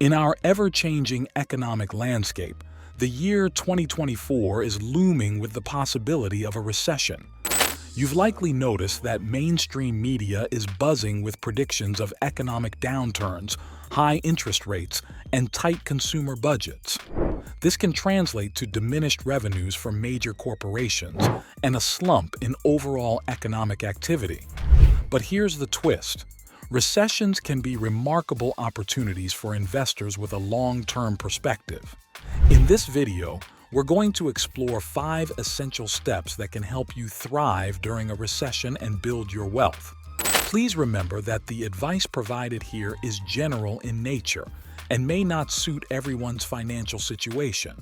In our ever-changing economic landscape, the year 2024 is looming with the possibility of a recession. You've likely noticed that mainstream media is buzzing with predictions of economic downturns, high interest rates, and tight consumer budgets. This can translate to diminished revenues for major corporations and a slump in overall economic activity. But here's the twist. Recessions can be remarkable opportunities for investors with a long-term perspective. In this video, we're going to explore 5 essential steps that can help you thrive during a recession and build your wealth. Please remember that the advice provided here is general in nature and may not suit everyone's financial situation.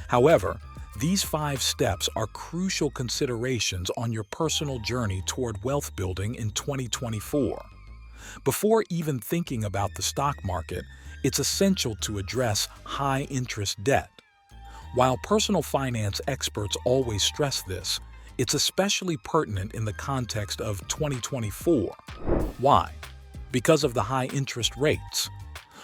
However, these 5 steps are crucial considerations on your personal journey toward wealth building in 2024. Before even thinking about the stock market, it's essential to address high-interest debt. While personal finance experts always stress this, it's especially pertinent in the context of 2024. Why? Because of the high interest rates.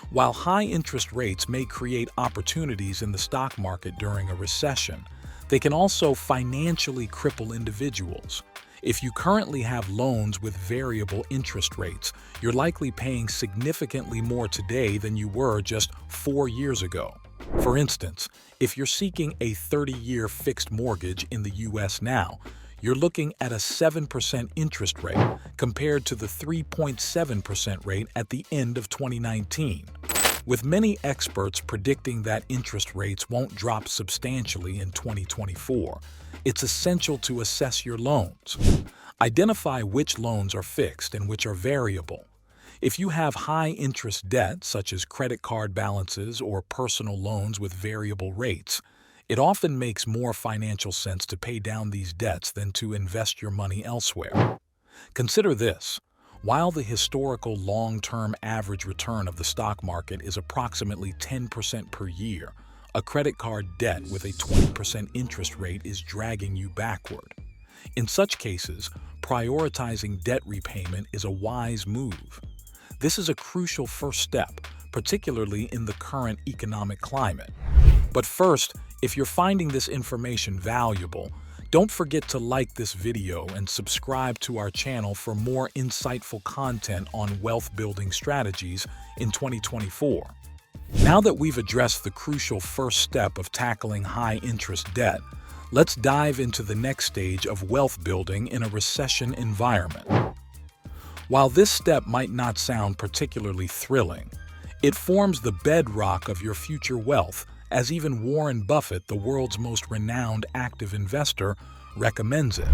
While high interest rates may create opportunities in the stock market during a recession, they can also financially cripple individuals. If you currently have loans with variable interest rates, you're likely paying significantly more today than you were just 4 years ago. For instance, if you're seeking a 30-year fixed mortgage in the U.S. now, you're looking at a 7% interest rate compared to the 3.7% rate at the end of 2019. With many experts predicting that interest rates won't drop substantially in 2024, it's essential to assess your loans. Identify which loans are fixed and which are variable. If you have high-interest debt, such as credit card balances or personal loans with variable rates, it often makes more financial sense to pay down these debts than to invest your money elsewhere. Consider this. While the historical long-term average return of the stock market is approximately 10% per year, a credit card debt with a 20% interest rate is dragging you backward. In such cases, prioritizing debt repayment is a wise move. This is a crucial first step, particularly in the current economic climate. But first, if you're finding this information valuable, don't forget to like this video and subscribe to our channel for more insightful content on wealth-building strategies in 2024. Now that we've addressed the crucial first step of tackling high-interest debt, let's dive into the next stage of wealth building in a recession environment. While this step might not sound particularly thrilling, it forms the bedrock of your future wealth, as even Warren Buffett, the world's most renowned active investor, recommends it.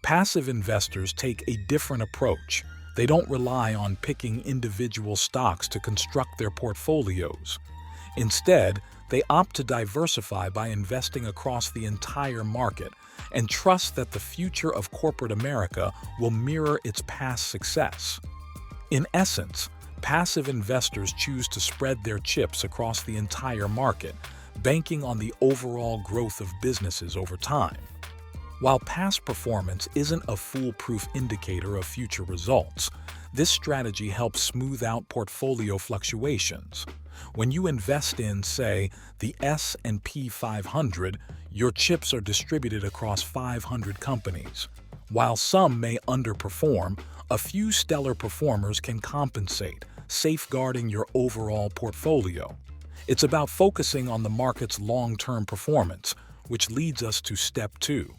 Passive investors take a different approach. They don't rely on picking individual stocks to construct their portfolios. Instead, they opt to diversify by investing across the entire market and trust that the future of corporate America will mirror its past success. In essence, passive investors choose to spread their chips across the entire market, banking on the overall growth of businesses over time. While past performance isn't a foolproof indicator of future results, this strategy helps smooth out portfolio fluctuations. When you invest in, say, the S&P 500, your chips are distributed across 500 companies. While some may underperform, a few stellar performers can compensate, safeguarding your overall portfolio. It's about focusing on the market's long-term performance, which leads us to step 2.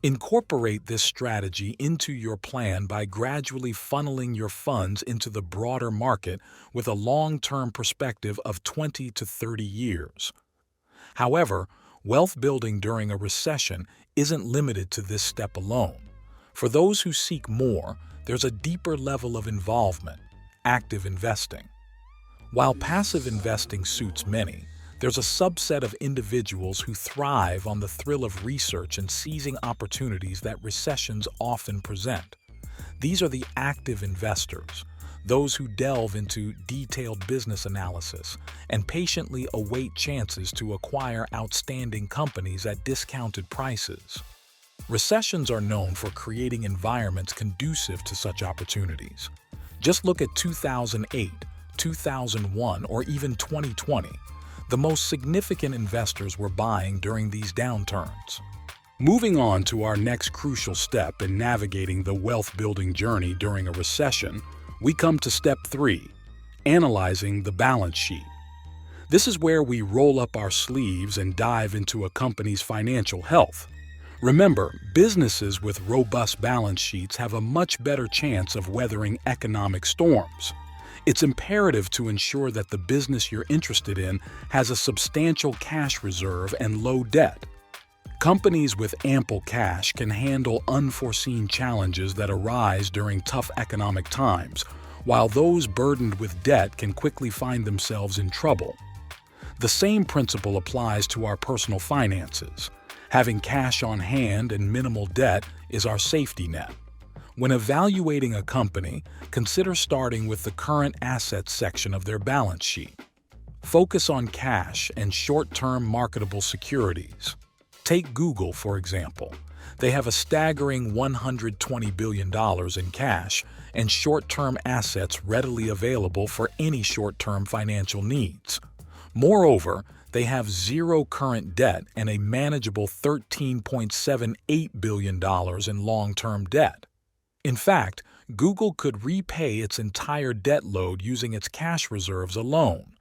Incorporate this strategy into your plan by gradually funneling your funds into the broader market with a long-term perspective of 20 to 30 years. However, wealth building during a recession isn't limited to this step alone. For those who seek more, there's a deeper level of involvement: active investing. While passive investing suits many, there's a subset of individuals who thrive on the thrill of research and seizing opportunities that recessions often present. These are the active investors, those who delve into detailed business analysis and patiently await chances to acquire outstanding companies at discounted prices. Recessions are known for creating environments conducive to such opportunities. Just look at 2008, 2001 or even 2020, the most significant investors were buying during these downturns. Moving on to our next crucial step in navigating the wealth-building journey during a recession, we come to step 3, analyzing the balance sheet. This is where we roll up our sleeves and dive into a company's financial health. Remember, businesses with robust balance sheets have a much better chance of weathering economic storms. It's imperative to ensure that the business you're interested in has a substantial cash reserve and low debt. Companies with ample cash can handle unforeseen challenges that arise during tough economic times, while those burdened with debt can quickly find themselves in trouble. The same principle applies to our personal finances. Having cash on hand and minimal debt is our safety net. When evaluating a company, consider starting with the current assets section of their balance sheet. Focus on cash and short-term marketable securities. Take Google, for example. They have a staggering $120 billion in cash and short-term assets readily available for any short-term financial needs. Moreover, they have zero current debt and a manageable $13.78 billion in long-term debt. In fact, Google could repay its entire debt load using its cash reserves alone,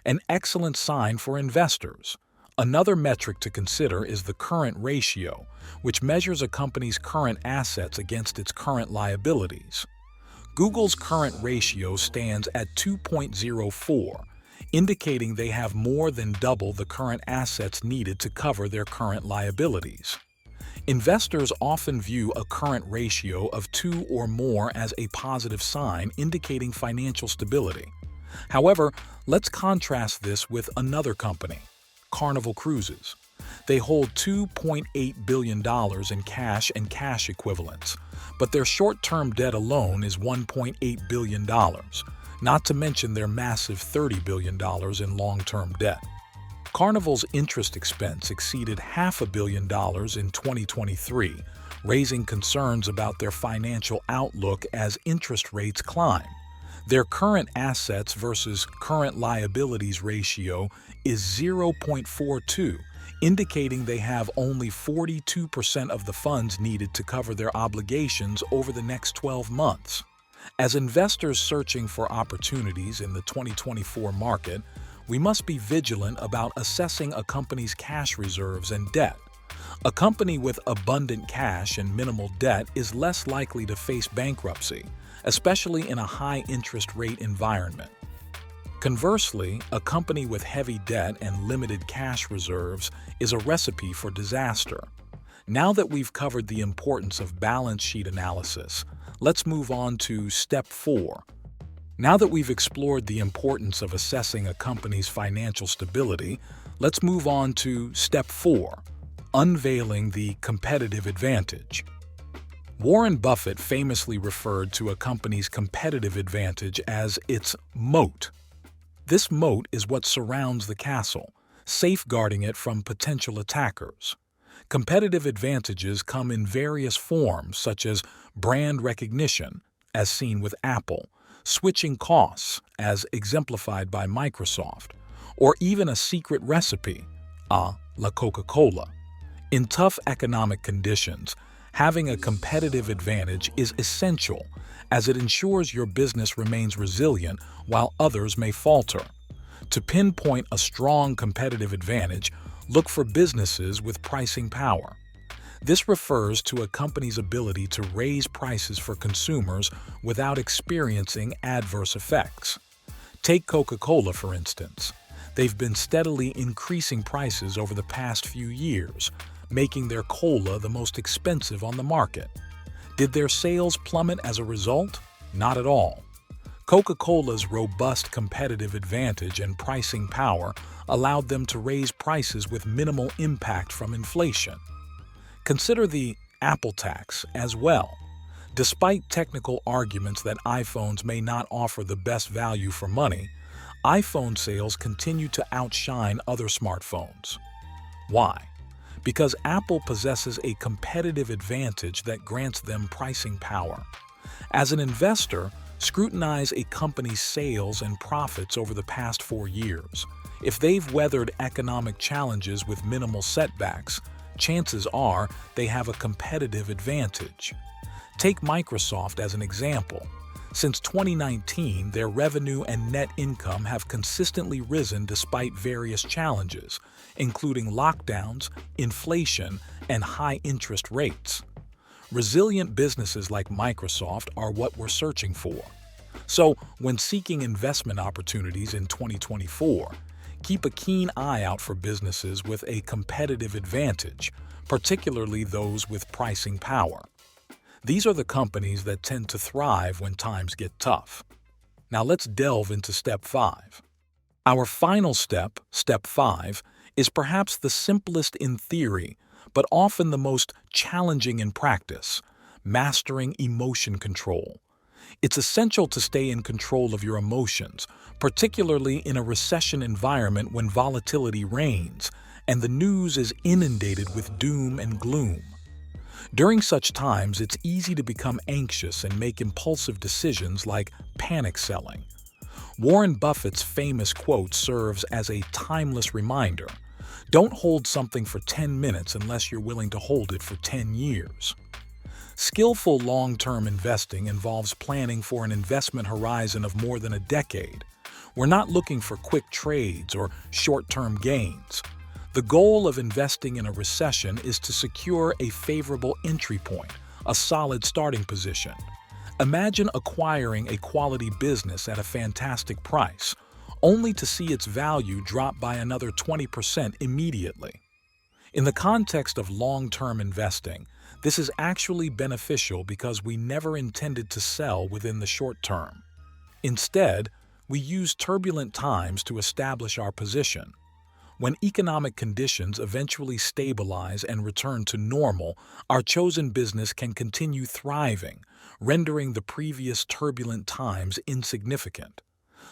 an excellent sign for investors. Another metric to consider is the current ratio, which measures a company's current assets against its current liabilities. Google's current ratio stands at 2.04, indicating they have more than double the current assets needed to cover their current liabilities. Investors often view a current ratio of 2 or more as a positive sign indicating financial stability. However, let's contrast this with another company, Carnival Cruises. They hold $2.8 billion in cash and cash equivalents, but their short-term debt alone is $1.8 billion, not to mention their massive $30 billion in long-term debt. Carnival's interest expense exceeded $500 million in 2023, raising concerns about their financial outlook as interest rates climb. Their current assets versus current liabilities ratio is 0.42, indicating they have only 42% of the funds needed to cover their obligations over the next 12 months. As investors searching for opportunities in the 2024 market, we must be vigilant about assessing a company's cash reserves and debt. A company with abundant cash and minimal debt is less likely to face bankruptcy, especially in a high-interest rate environment. Conversely, a company with heavy debt and limited cash reserves is a recipe for disaster. Now that we've covered the importance of balance sheet analysis, let's move on to step 4. Now that we've explored the importance of assessing a company's financial stability, let's move on to step 4, unveiling the competitive advantage. Warren Buffett famously referred to a company's competitive advantage as its moat. This moat is what surrounds the castle, safeguarding it from potential attackers. Competitive advantages come in various forms, such as brand recognition, as seen with Apple, switching costs, as exemplified by Microsoft, or even a secret recipe, la Coca-Cola. In tough economic conditions, having a competitive advantage is essential, as it ensures your business remains resilient while others may falter. To pinpoint a strong competitive advantage, look for businesses with pricing power. This refers to a company's ability to raise prices for consumers without experiencing adverse effects. Take Coca-Cola, for instance. They've been steadily increasing prices over the past few years, making their cola the most expensive on the market. Did their sales plummet as a result? Not at all. Coca-Cola's robust competitive advantage and pricing power allowed them to raise prices with minimal impact from inflation. Consider the Apple tax as well. Despite technical arguments that iPhones may not offer the best value for money, iPhone sales continue to outshine other smartphones. Why? Because Apple possesses a competitive advantage that grants them pricing power. As an investor, Scrutinize a company's sales and profits over the past 4 years. If they've weathered economic challenges with minimal setbacks, chances are they have a competitive advantage. Take Microsoft as an example. Since 2019, their revenue and net income have consistently risen despite various challenges, including lockdowns, inflation, and high interest rates. Resilient businesses like Microsoft are what we're searching for. So, when seeking investment opportunities in 2024, keep a keen eye out for businesses with a competitive advantage, particularly those with pricing power. These are the companies that tend to thrive when times get tough. Now let's delve into Step 5. Our final step, Step 5, is perhaps the simplest in theory, but often the most challenging in practice: mastering emotion control. It's essential to stay in control of your emotions, particularly in a recession environment when volatility reigns and the news is inundated with doom and gloom. During such times, it's easy to become anxious and make impulsive decisions like panic selling. Warren Buffett's famous quote serves as a timeless reminder: don't hold something for 10 minutes unless you're willing to hold it for 10 years. Skillful long-term investing involves planning for an investment horizon of more than a decade. We're not looking for quick trades or short-term gains. The goal of investing in a recession is to secure a favorable entry point, a solid starting position. Imagine acquiring a quality business at a fantastic price, only to see its value drop by another 20% immediately. In the context of long-term investing, this is actually beneficial because we never intended to sell within the short term. Instead, we use turbulent times to establish our position. When economic conditions eventually stabilize and return to normal, our chosen business can continue thriving, rendering the previous turbulent times insignificant.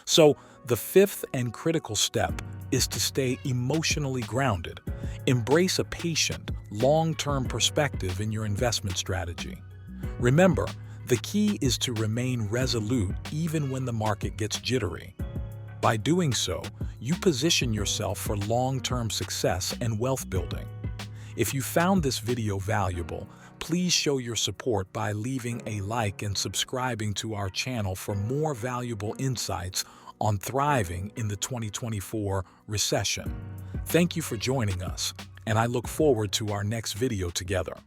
So, the fifth and critical step is to stay emotionally grounded. Embrace a patient, long-term perspective in your investment strategy. Remember, the key is to remain resolute even when the market gets jittery. By doing so, you position yourself for long-term success and wealth building. If you found this video valuable, please show your support by leaving a like and subscribing to our channel for more valuable insights on thriving in the 2024 recession. Thank you for joining us, and I look forward to our next video together.